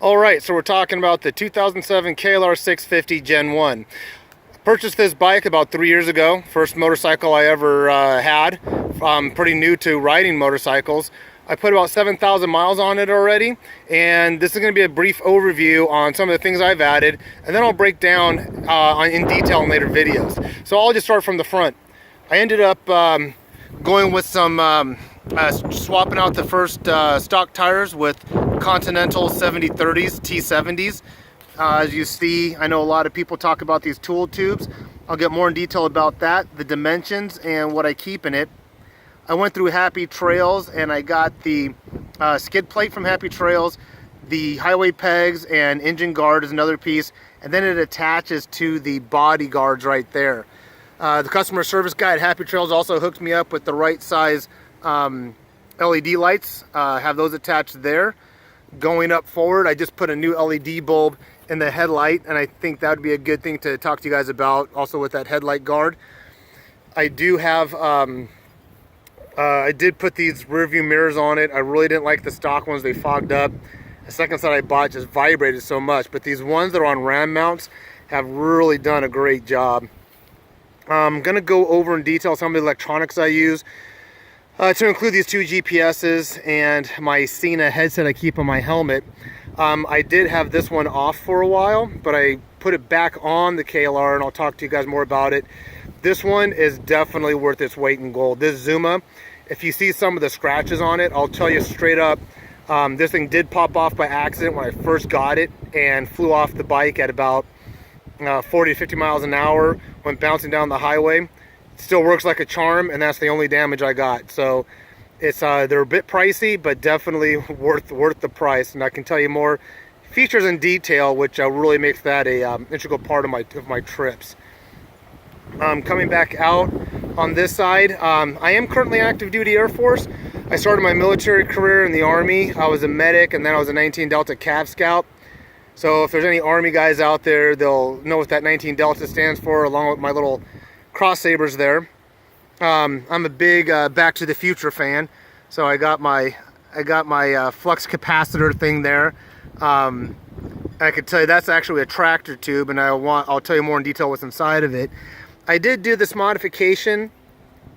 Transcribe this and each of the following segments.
Alright, so we're talking about the 2007 KLR 650 Gen 1. Purchased this bike about 3 years ago. First motorcycle I ever had. I'm pretty new to riding motorcycles. I put about 7,000 miles on it already, and this is going to be a brief overview on some of the things I've added, and then I'll break down in detail in later videos. So I'll just start from the front. I ended up going with some swapping out the first stock tires with Continental 70/30s T70s. As you see, I know a lot of people talk about these tool tubes. I'll get more in detail about that, the dimensions, and what I keep in it. I went through Happy Trails and I got the skid plate from Happy Trails, the highway pegs and engine guard is another piece, and then it attaches to the body guards right there. The customer service guy at Happy Trails also hooked me up with the right size LED lights. Have those attached there. Going up forward, I just put a new LED bulb in the headlight, and I think that would be a good thing to talk to you guys about, also with that headlight guard. I do have I did put these rear view mirrors on it. I really didn't like the stock ones, they fogged up. The second set I bought just vibrated so much, but these ones that are on ram mounts have really done a great job. I'm gonna go over in detail some of the electronics I use, to include these two GPSs and my Cena headset I keep on my helmet. I did have this one off for a while, but I put it back on the KLR, and I'll talk to you guys more about it. This one is definitely worth its weight in gold. This Zuma, if you see some of the scratches on it, I'll tell you straight up, this thing did pop off by accident when I first got it and flew off the bike at about 40 to 50 miles an hour, went bouncing down the highway. Still works like a charm, and that's the only damage I got. So it's they're a bit pricey, but definitely worth the price. And I can tell you more features in detail, which really makes that a integral part of my trips. Coming back out on this side, I am currently active duty Air Force. I started my military career in the Army. I was a medic, and then I was a 19 Delta Cav Scout. So if there's any Army guys out there, they'll know what that 19 Delta stands for, along with my little cross sabers there. I'm a big Back to the Future fan, so I got my flux capacitor thing there. I could tell you that's actually a tractor tube, and I'll tell you more in detail what's inside of it. I did do this modification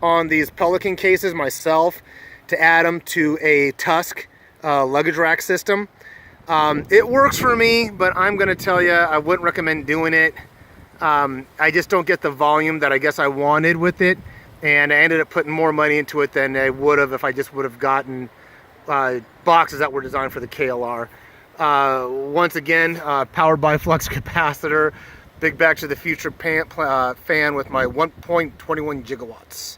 on these Pelican cases myself to add them to a Tusk luggage rack system. It works for me, but I'm gonna tell you I wouldn't recommend doing it. I just don't get the volume that I guess I wanted with it, and I ended up putting more money into it than I would have if I just would have gotten boxes that were designed for the KLR. Once again, powered by flux capacitor, big Back to the Future fan with my 1.21 gigawatts.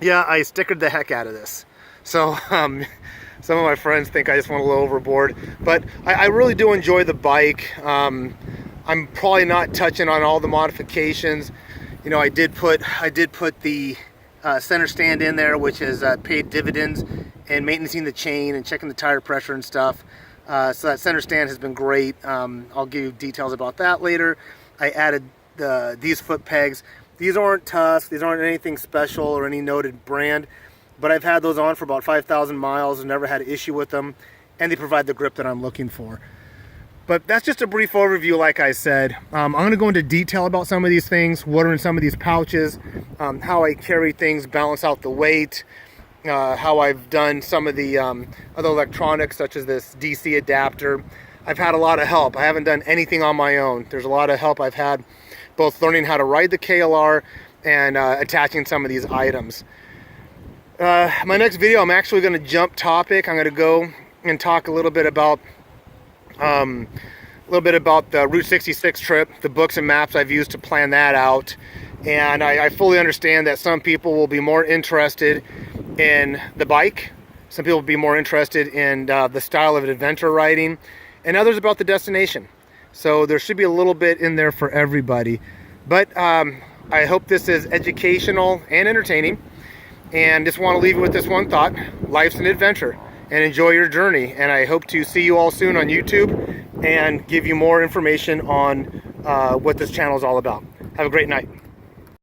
Yeah, I stickered the heck out of this. So some of my friends think I just went a little overboard, but I really do enjoy the bike. I'm probably not touching on all the modifications. You know, I did put the center stand in there, which has paid dividends in maintaining the chain and checking the tire pressure and stuff. So that center stand has been great. I'll give you details about that later. I added these foot pegs. These aren't Tusk, these aren't anything special or any noted brand, but I've had those on for about 5,000 miles and never had an issue with them, and they provide the grip that I'm looking for. But that's just a brief overview, like I said. I'm going to go into detail about some of these things, what are in some of these pouches, how I carry things, balance out the weight, how I've done some of the other electronics, such as this DC adapter. I've had a lot of help. I haven't done anything on my own. There's a lot of help I've had, both learning how to ride the KLR and attaching some of these items. My next video, I'm actually going to jump topic. I'm going to go and talk a little bit about the Route 66 trip, the books and maps I've used to plan that out. And I fully understand that some people will be more interested in the bike, some people will be more interested in the style of adventure riding, and others about the destination. So there should be a little bit in there for everybody. But I hope this is educational and entertaining, and just want to leave you with this one thought: life's an adventure, and enjoy your journey. And I hope to see you all soon on YouTube and give you more information on what this channel is all about. Have a great night.